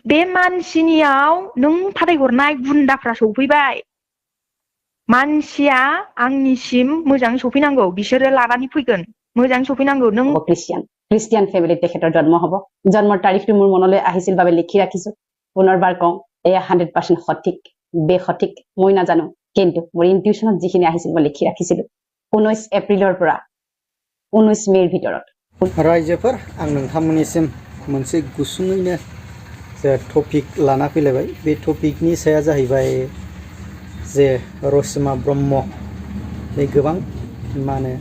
बे मानसिनियाव नों फाथायहरनाय गुन्दाफ्रा सफैबाय मानसिया आंनिसिम मोजां सफैनांगौ बिसोरो लानानै फैगोन मोजां सफैनांगौ नों খ্ৰীষ্টিয়ান ফেমিলিত তেখেতৰ জন্ম হ'ব জন্মৰ তাৰিখটো মোৰ মনলৈ আহিছিল বাবে লিখি ৰাখিছো পুনৰবাৰ কওঁ এয়া 100% সঠিক বেসঠিক মই নাজানো কিন্তু মোৰ ইনটিউশনত যিখিনি আহিছিল মই লিখি ৰাখিছিলো 19 এপ্ৰিলৰ পৰা 19 মেৰ ভিতৰত रायजोफोर आं नोंथांमोननिसिम मोनसे गुसुङैनो जे टपिक लाना फैलायबाय बे टपिकनि साया जाहैबाय जे रसिमा ब्रह्म बे गोबां माने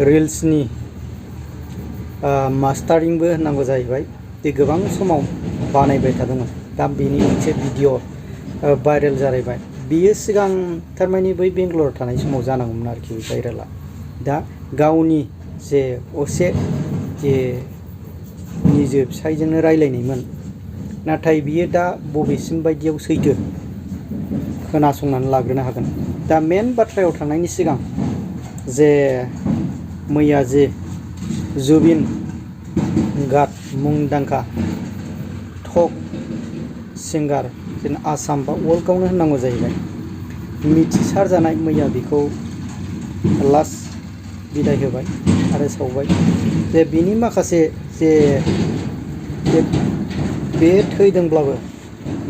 रिल्सनि मास्टारिंबो होननांगौ जाहैबाय बे गोबां समाव बानायबाय थादोंमोन दा बेनि मोनसे भिडिअ भाइरेल जालायबाय बियो सिगां थारमाने बै बेंगलराव थानाय समाव जानांगौमोन आरोखि भाइरेला दा गावनि जे असे जे निजे फिसायजोंनो रायलायनायमोन नाथाय बियो दा बबेसिम बायदियाव सैथो खोनासंनानै लाग्रोनो हागोन दा मेन बाथ्रायाव थांनायनि सिगां जे मैया जे जुबिन गार्ग मुंदांखा टक सिंगार जेन आसाम बा वर्ल्डआवनो होननांगौ जाहैबाय मिथिसार जानाय मैया बेखौ लास्ट बिदाय होबाय आरो सावबाय जे बिनि माखासे जे बे थैदोंब्लाबो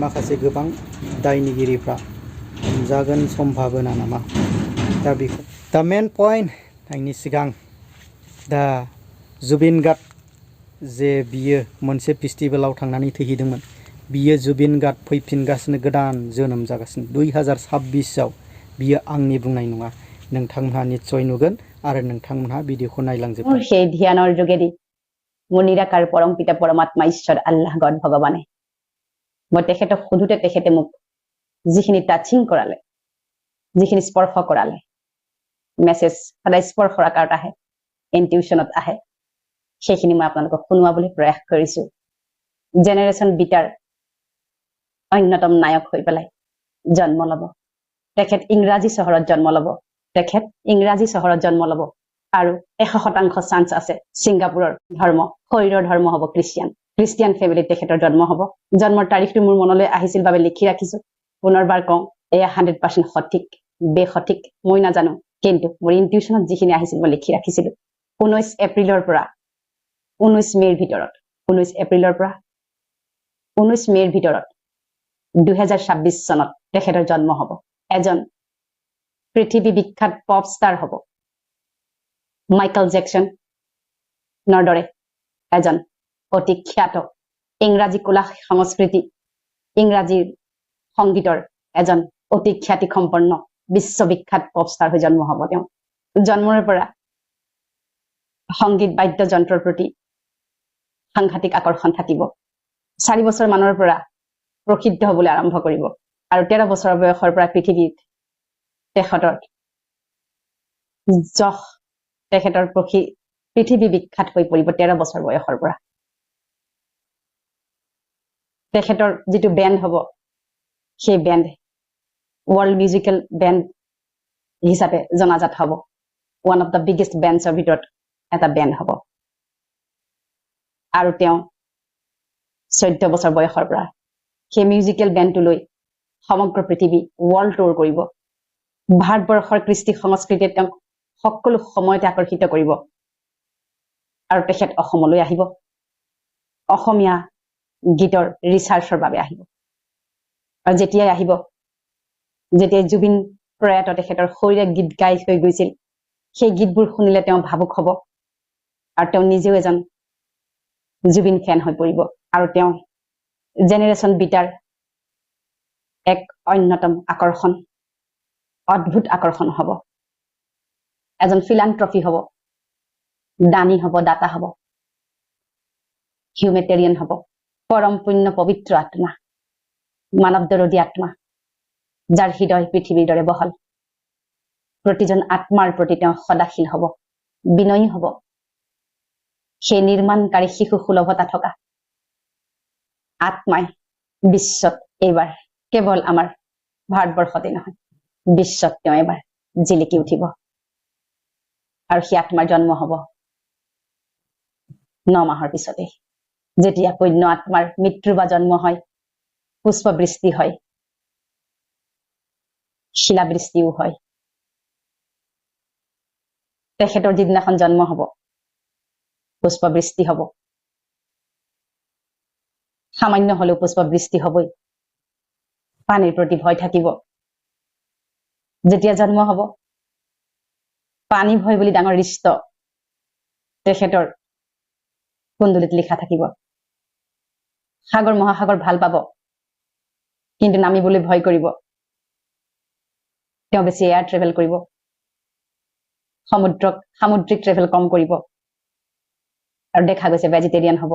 माखासे गोबां दायनिगिरिफ्रा हमजागोन सम्भाबना नामा दा बेखौ दा मेन पइन्ट आंनि सिगां दा जुबिन गार्ग जे बियो मोनसे फेस्टिभेलाव थांनानै थैहैदोंमोन बियो जुबिन गार्ग फैफिनगासिनो गोदान जोनोम जागासिनो 2026आव बियो आंनि बुंनाय नङा नोंथांमोनहा निश्चय नुगोन आरो नोंथांमोनहा भिडिअखौ नायलांजोबगोन সেই ধ্যানৰ যোগেদি মোৰ নিৰাকাৰ পৰম পিতা পৰমাত্মা ঈশ্বৰ আল্লাহ গড ভগৱানে মই তেখেতক সুধোতে তেখেতে মোক যিখিনি টাচিং কৰালে যিখিনি স্পৰ্শ কৰালে মেছেজ সদায় স্পৰ্শৰ আকাৰত আহে ইনটিউশনত আহে সেইখিনি মই আপোনালোকক শুনোৱাবলৈ প্ৰয়াস কৰিছো জেনেৰেশ্যন বিটাৰ অন্যতম নায়ক হৈ পেলাই জন্ম ল'ব তেখেত ইংৰাজী চহৰত জন্ম ল'ব তেখেত ইংৰাজী চহৰত জন্ম ল'ব আৰু 100% চান্স আছে সিংগাপুৰৰ ধৰ্ম শৰীৰৰ ধৰ্ম হ'ব খ্ৰীষ্টিয়ান ফেমিলিত তেখেতৰ জন্ম হ'ব জন্মৰ তাৰিখটো মোৰ মনলৈ আহিছিল বাবে লিখি ৰাখিছো পুনৰবাৰ কওঁ এয়া 100% সঠিক বেসঠিক মই নাজানো কিন্তু মোৰ ইনটিউশনত যিখিনি আহিছিল মই লিখি ৰাখিছিলো 19 এপ্ৰিলৰ পৰা 19 মেৰ ভিতৰত 19 এপ্ৰিলৰ পৰা 19 মেৰ ভিতৰত 2026 চনত তেখেতৰ জন্ম হ'ব এজন পৃথিৱী বিখ্যাত পপ ষ্টাৰ হ'ব মাইকেল জেকসন নৰদৰে এজন অতি খ্যাত ইংৰাজী কলা সংস্কৃতি ইংৰাজী সংগীতৰ এজন অতি খ্যাতি সম্পন্ন বিশ্ববিখ্যাত পপ ষ্টাৰ হৈ জন্ম হ'ব তেওঁ জন্মৰ পৰা সংগীত বাদ্যযন্ত্ৰৰ প্ৰতি সাংঘাতিক আকৰ্ষণ থাকিব 4 বছৰ মানৰ পৰা প্ৰসিদ্ধ হ'বলৈ আৰম্ভ কৰিব আৰু 13 বছৰ বয়সৰ পৰা পৃথিৱীত তেখেতৰ পৃথিৱী বিখ্যাত হৈ পৰিব 13 বছৰ বয়সৰ পৰা তেখেতৰ যিটো বেণ্ড হ'ব সেই বেণ্ড ওয়ার্ল্ড মিউজিক্যাল ব্যান্ড হিসাবে জনাজাত হ'ব ওয়ান অফ দ্য বিগেস্ট ব্যান্ডছৰ ভিতৰত এটা ব্যান্ড হ'ব আৰু তেওঁ 14 বছৰ বয়সৰ পৰা সেই মিউজিক্যাল ব্যান্ডটো লৈ সমগ্ৰ পৃথিৱী ওয়ার্ল্ড টুৰ কৰিব ভাৰতবৰ্ষৰ কৃষ্টি সংস্কৃতিত তেওঁ সকলো সময়তে আকৰ্ষিত কৰিব আৰু তেখেত অসমলৈ আহিব অসমীয়া গীতৰ ৰিচাৰ্চৰ বাবে আহিব আৰু যেতিয়াই আহিব যেতিয়া জুবিন প্ৰয়াত তেখেতৰ শৰীৰে গীত গাই হৈ গৈছিল সেই গীতবোৰ শুনিলে তেওঁ ভাবুক হ'ব আৰু তেওঁ নিজেও এজন জুবিন ফ্যান হৈ পৰিব আৰু তেওঁ জেনেৰেশ্যন বিটাৰ এক অন্যতম আকৰ্ষণ অদ্ভুত আকৰ্ষণ হ'ব এজন ফিলান্থ্ৰপি হ'ব দানী হ'ব দাতা হ'ব হিউমেটেৰিয়ান হ'ব পৰম পুণ্য পবিত্ৰ আত্মা মানৱ দৰদী আত্মা যাৰ হৃদয় পৃথিৱীৰ দৰে বহল প্ৰতিজন আত্মাৰ প্ৰতি তেওঁ সদাশীল হ'ব বিনয়ী হ'ব সেই নিৰ্মাণকাৰী শিশু সুলভতা থকা আত্মাই বিশ্বত এইবাৰ কেৱল আমাৰ ভাৰতবৰ্ষতে নহয় বিশ্বত তেওঁ এবাৰ জিলিকি উঠিব আৰু সেই আত্মাৰ জন্ম হ'ব 9 মাহৰ পিছতে যেতিয়া পুণ্য আত্মাৰ মৃত্যু বা জন্ম হয় পুষ্পবৃষ্টি হয়, শিলাবৃষ্টিও হয়। তেখেতৰ যিদিনাখন জন্ম হব পুষ্পবৃষ্টি হব, সামান্য হলেও পুষ্পবৃষ্টি হবই। পানীৰ প্ৰতি ভয় থাকিব। যেতিয়া জন্ম হব পানী ভয় বুলি ডাঙৰ ৰিষ্ট তেখেতৰ কুণ্ডলীত লিখা থাকিব। সাগৰ মহাসাগৰ ভাল পাব, কিন্তু নামিবলৈ ভয় কৰিব। তেওঁ বেছি এয়াৰ ট্ৰেভেল কৰিব, সামুদ্ৰিক ট্ৰেভেল কম কৰিব, আৰু দেখা গৈছে ভেজিটেৰিয়ান হ'ব।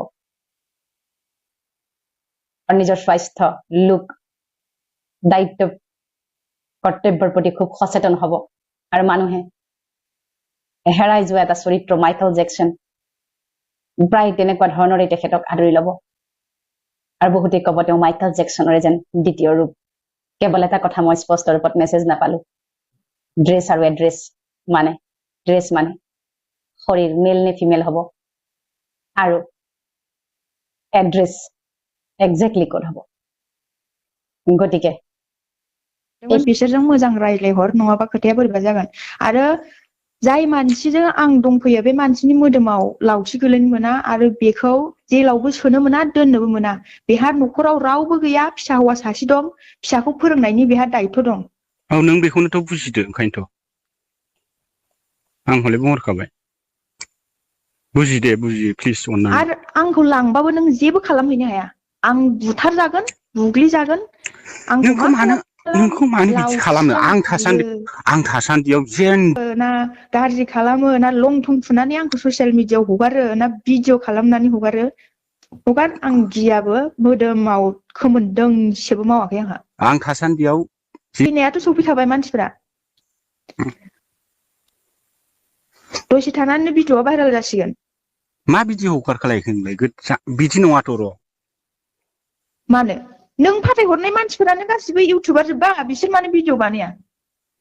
আৰু নিজৰ স্বাস্থ্য, লোক, দায়িত্ব, কৰ্তব্যৰ প্ৰতি খুব সচেতন হ'ব। আৰু মানুহে হেৰাই যোৱা এটা চৰিত্ৰ মাইকেল জেকচন, প্ৰায় তেনেকুৱা ধৰণৰে তেখেতক আদৰি ল'ব। আৰু বহুতে ক'ব তেওঁ মাইকেল জেকচনৰে যেন দ্বিতীয় ৰূপ। কেৱল এটা কথা মই স্পষ্ট ৰূপত মেছেজ নাপালো, ড্ৰেছ আৰু এড্ৰেছ মানে, ড্ৰেছ মানে শৰীৰ মেল নে ফিমেল হ'ব, আৰু এড্ৰেছ একজেক্টলি ক'ত হ'ব। গতিকে बिसोरजों मोजां रायज्लायहर, नङाबा खोथाया बोरैबा जागोन। आरो जाय मानसिजों आं दंफैयो बे मानसिनि मोदोमाव लावथि गोलैनो मोना, आरो बेखौ जेलावबो सोनो मोना, दोननोबो मोना। बेहा न'खराव रावबो गैया, फिसा हौवा सासे दं, फिसाखौ फोरोंनायनि बेहा दायित्व दं। औ नों बेखौनोथ' बुजिदो, ओंखायनोथ' आं हले बुंहरखाबाय। बुजिदे, बुजि प्लिज अननानै। आरो आंखौ लांबाबो नों जेबो खालामहैनो हाया। आं बुथारजागोन, बुग्लिजागोन, आंखौ मा नोंखौ मानो बिदि खालामनो? लावथिजों आं थासान्दियाव जेन ना गाज्रि खालामो, ना लं थं थुनानै आंखौ ससियेल मिडियाआव हगारो, ना भिडिअ खालामनानै हगारो। हगार, आं गियाबो, मोदोमाव खोमोन दोंसेबो मावाखै आंहा। आं थासान्दियाव फैनायाथ' सफैखाबाय मानसिफ्रा। दसे थानानै भिडिअआ भाइरेल जासिगोन। मा भिडिअ हगारखालायखो नोंलाय? बिदि नङाथ' र'। मानो? नों फाथायहरनाय मानसिफोरानो गासिबो इउटुबार जोब्बा, बिसोर मानो भिडिअ बानाया?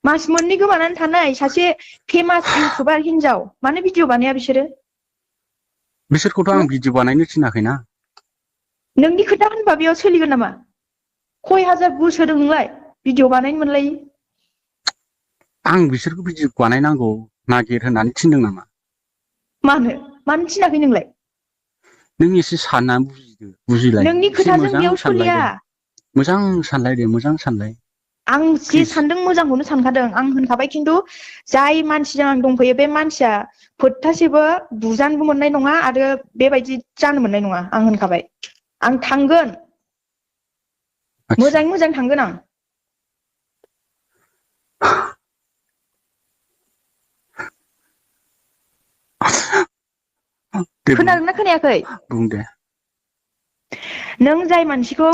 मास मोननै गोमानानै थानाय सासे फेमास इउटुबार हिनजाव, मानो भिडिअ बानाया बिसोरो? बिसोरखौथ' आं भिडिअ बानायनो थिनाखैना। नोंनि खोथा होनबा बेयाव सोलिगोन नामा? खय हाजार भिउस होदों नोंलाय भिडिअ बानायनो मोनलायि? आं बिसोरखौ भिडिअ बानायनांगौ नागिर होननानै थिनदों नामा? मानो थिनाखै नोंलाय? नों एसे साननानै बुजिलाय, नोंनि एसे खोथाजों मोजां बेयाव सोलिया। सानलायदो, मोजां सानलायदो, मोजां सानलाय। आं जे प्लिज सानदों मोजांखौनो सानखादों। आं होनखाबाय, खिन्थु जाय मानसिजों आं दंफैयो बे मानसिया फोथासेबो बुजानोबो मोननाय नङा, आरो बेबायदि जानो मोननाय नङा। आं होनखाबाय, आं थांगोन, आदसा मोजाङै मोजां थांगोन आं। दे बुं, खोनादोंना खोनायाखै? बुं दे। नों जाय मानसिखौ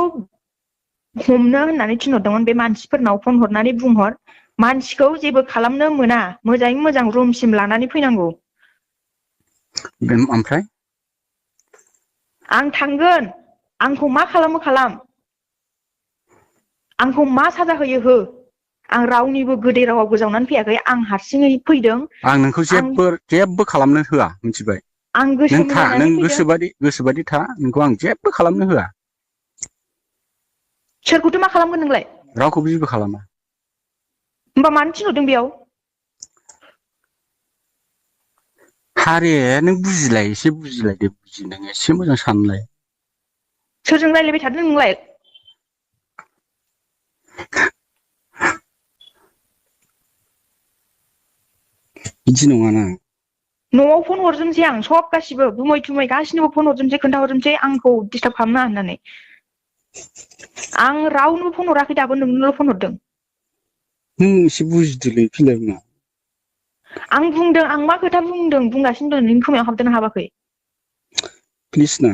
हमनो होननानै थिनहरदोंमोन, बे मानसिफोरनाव फन हरनानै बुंहर, मानसिखौ जेबो खालामनो मोना, मोजाङै मोजां रुमसिम लानानै फैनांगौ। ओमफ्राय आं थांगोन, आंखौ मा खालामो खालाम, आंखौ मा साजा होयो हो। आं रावनिबो गोदै रावाव गोजावनानै फैयाखै, आं हारसिङै फैदों। आं नोंखौ जेबो खालामनो होआ, मिथिबाय? आं गोसो नों था, नों मिलायनानै फैदों। गोसोबादि था, नोंखौ आं जेबो खालामनो होआ। सोरखौथो मा खालामगोन नोंलाय? रावखौबो जेबो खालामा। होमबा मानो थिनहरदों बेयाव? हारे, नों बुजिलाय, एसे बुजिलाय दे, नों एसे मोजां सानलाय। सोरजों रायलायबाय थादों नोंलाय? बिदि नङाना। न'आव फन हरजोबनोसै आं, सब गासिबो गुमै थुमै गासिनोबो फन हरजोबनोसै, खोन्थाहरजोबनोसै आंखौ डिस्टार्ब खालामनाङा होननानै। आं रावनोबो फन हराखै दाबो, नोंनोल' फन हरदों। नों एसे बुजिदोलै फिलार। आं बुंदों, आं मा खोथा बुंदों बुंगासिनो दं, नोंनि खोमायाव हाबदोंना हाबाखै? प्लिज ना।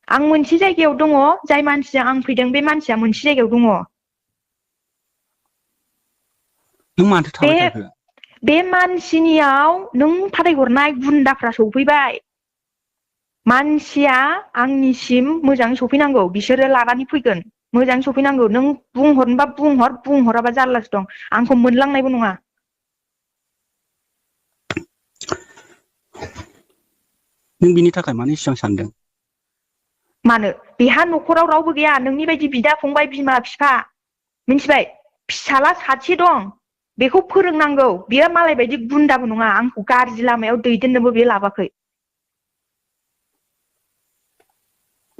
आं मोनसे जायगायाव दङ, जाय मानसिजों आं फैदों बे मानसिया मोनसे जायगायाव दङ। नों माथो बे थाबाय थाखो? बे मानसिनियाव नों फाथायहरनाय गुन्दाफ्रा सफैबाय। मानसिया आंनिसिम मोजाङै सफैनांगौ, बिसोरो लानानै फैगोन। मोजाङै सफैनांगौ। नों बुंहरनोबा बुंहर, बुंहराबा जारलासो दं, आंखौ मोनलांनायबो नङा। नों बिनि थाखाय मानो इसेबां सानदों? मानो बेहा न'खराव रावबो गैया नोंनि बायदि बिदा फंबाय बिमा बिफा मिन्थिबाय फिसाला सासे दं बेखौ फोरोंनांगौ बियो मालाय बायदि गुन्दाबो नङा आंखौ गाज्रि लामायाव दैदेननोबो बे लाबाखै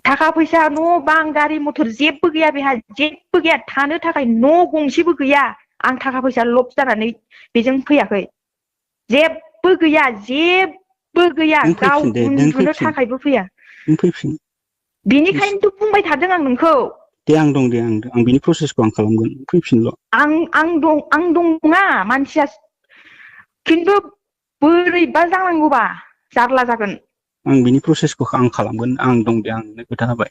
थाखा फैसा न' बां गारि मथर जेबो गैया बेहा जेबो गैया थानो थाखाय न' गंसेबो गैया आं थाखा फैसा लब जानानै बेजों फैयाखै जेबो गैया जेबो गैया नों गाव फैफिन दे नों उन्दुनो फैफिन थाखायबो फैया नों फैफिन बेनिखायनोथ' बुंबाय थादों आं नोंखौ दे आं दं दे आं बिनि प्रसेसखौ आं खालामगोन फैफिनल' आं दं नङा मानसिया खिन्थु बोरैबा जानांगौबा जारला जागोन आं बिनि प्रसेसखौ आं खालामगोन आं दं दे आं नोंनो खोथा होबाय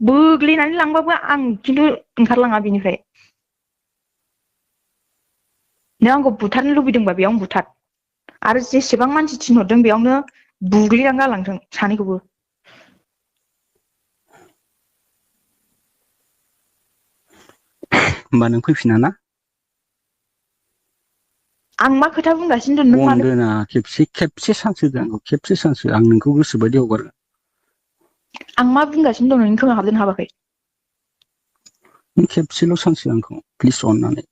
बोग्लिनानै लांबाबो आं खिन्थु ओंखारलाङा बेनिफ्राय नों आंखौ बुथारनो लुबैदोंबा बेयावनो बुथार आरो जेसेबां मानसि थिनहरदों बेयावनो बुग्लिनानै गालांथों सानैखौबो होमबा नों फैफिना ना आं मा खोथा बुंगासिनो दं नों मानो अनदोना खेबसे चान्स होदो आंखौ खेबसे चान्स हो आं नोंखौ गोसोबायदि हगारगोन आं मा बुंगासिनो दं नोंनि खोमायाव हाबदोंना हाबाखै नों खेबसेल' चान्स हो आंखौ प्लिज अननानै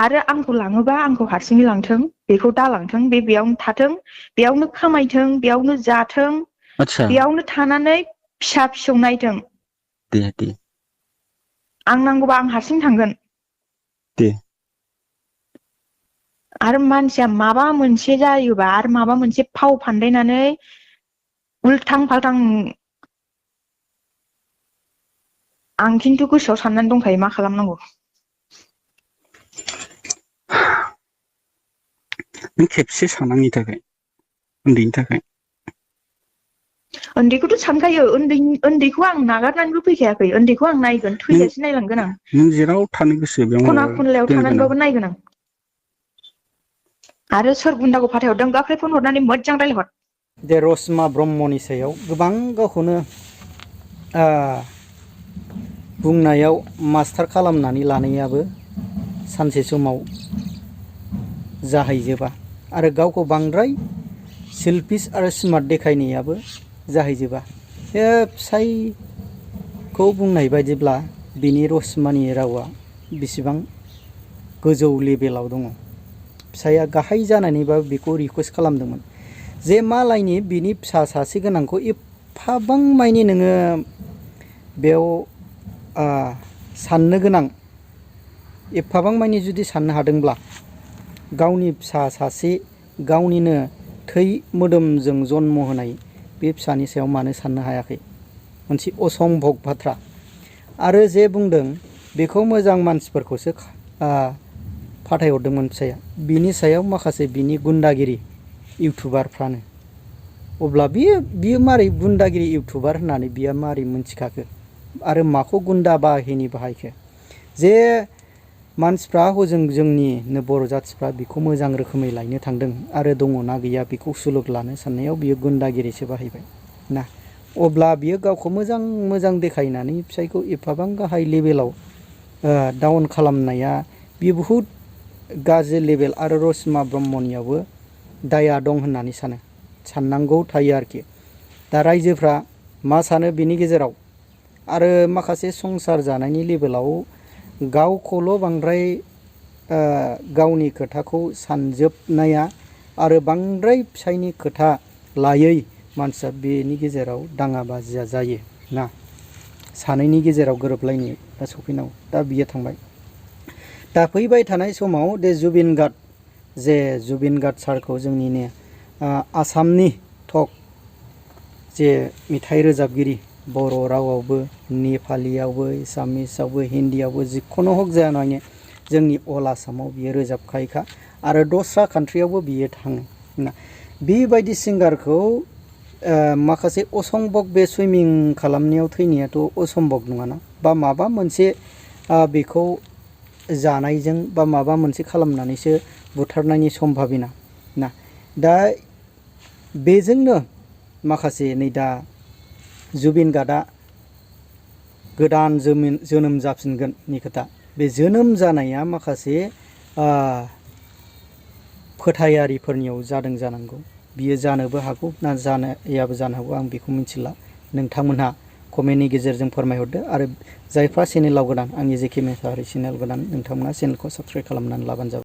आरो आंखौ लाङोबा आंखौ हारसिङै लांथों बेखौ दालांथों बेयावनो थाथों बेयावनो खामायथों बेयावनो जाथों आदसा बेयावनो थानानै फिसा फिसौ नायथों दे दे आं नांगौबा आं हारसिं थांगोन दे आरो मानसिया माबा मोनसे जायोबा आरो माबा मोनसे फाव फान्दायनानै उल्थां फाल्थां आं खिन्थु गोसोआव साननानै दंखायो मा खालामनांगौ नों खेबसे सान आंनि थाखाय उन्दैनि थाखाय उन्दैखौथ' सानखायो उन्दैखौ आं नागारनानैबो फैखायाखै उन्दैखौ आं नायगोन नों थैजासे नायलांगोन आं नों जेराव थानो गोसो बेयावनो खना खनलायाव दोनगोन आं थानानैबाबो नायगोन आं आरो सोर गुन्दाखौ फाथायहरदों गाखोलै फन हरनानै मोजां रायज्लायहर दे रसमा ब्रह्मनि सायाव गोबां गावखौनो बुंनायाव मास्टार खालामनानै लानायाबो सानसे समाव जाहैजोबा आरो गावखौ बांद्राय सेल्फिस आरो स्मार्ट देखायनायाबो जाहैजोबा बे फिसायखौ बुंनाय बायदिब्ला बिनि रसमानि रावा बेसेबां गोजौ लेभेलाव दङ फिसाया गाहाय जानानैबाबो बेखौ रिकुवेस्ट खालामदोंमोन जे मालायनि बिनि फिसा सासे गोनांखौ एफाबां मानि नोङो बेयाव साननो गोनां एफाबां मानि जुदि साननो हादोंब्ला गावनि फिसा सासे गावनिनो थै मोदोमजों जन्म होनाय बे फिसानि सायाव मानो साननो हायाखै मोनसे असम्भब बाथ्रा आरो जे बुंदों बेखौ मोजां मानसिफोरखौसो फाथायहरदोंमोन फिसाया बिनि सायाव माखासे बिनि गुन्दागिरि इउटुबारफ्रानो अब्ला बियो मारै गुन्दागिरि इउटुबार होननानै बियो मारै मोनथिखाखो आरो माखौ गुन्दा बाहिनी बाहायखो जे मानसिफ्रा हजों जोंनिनो बर' जाथिफ्रा बेखौ मोजां रोखोमै लायनो थांदों आरो दङना गैया बेखौ सुलुग लानो साननायाव बियो गुन्दागिरिसो बाहायबाय ना अब्ला बियो गावखौ मोजां देखायनानै फिसायखौ एफाबां गाहाय लेभेलाव डाउन खालामनाया बियो बुहुद गाज्रि लेभेल आरो रसमा ब्रह्मनियावबो दाया दं होननानै साननांगौ थायो आरोखि दा रायजोफ्रा मा सानो बिनि गेजेराव आरो माखासे संसार जानायनि लेभेलाव गावखौल' बांद्राय गावनि खोथाखौ सानजोबनाया आरो बांद्राय फिसायनि खोथा लायै मानसिया बेनि गेजेराव दाङा बाजिया जायो ना सानैनि गेजेराव गोरोबलायनाया सफैनांगौ दा बियो थांबाय दा फैबाय थानाय समाव दे जुबिन गार्ड सारखौ जोंनिनो आसामनि टक जे मेथाइ रोजाबगिरि बर' रावावबो नेपालियावबो एसामिसावबो हिन्दीयावबो जिखुनु हक जाया नङा जोंनि अल आसामाव बियो रोजाबखायोखा आरो दस्रा कान्ट्रियावबो बियो थाङो ना बेबायदि सिंगारखौ माखासे असम्भब बे सुइमिं खालामनायाव थैनायाथ' असम्भब नङाना बा माबा मोनसे बेखौ जानायजों बा माबा मोनसे खालामनानैसो बुथारनायनि सम्भाबना ना दा बेजोंनो माखासे नै दा जुबिन गार्डआ गोदान जोनोम जाफिनगोननि खोथा बे जोनोम जानाया माखासे फोथायारिफोरनियाव जादों जानांगौ बियो जानोबो हागौ ना जानायाबो जानो हागौ आं बेखौ मिथिला नोंथांमोनहा कमेन्टनि गेजेरजों फोरमायहरदो आरो जायफ्रा चेनेलाव गोदान आंनि जेखि मेसाहारि चेनेल गोदान नोंथांमोना चेनेलखौ साबस्क्राइब खालामनानै लाबानो जाबाय।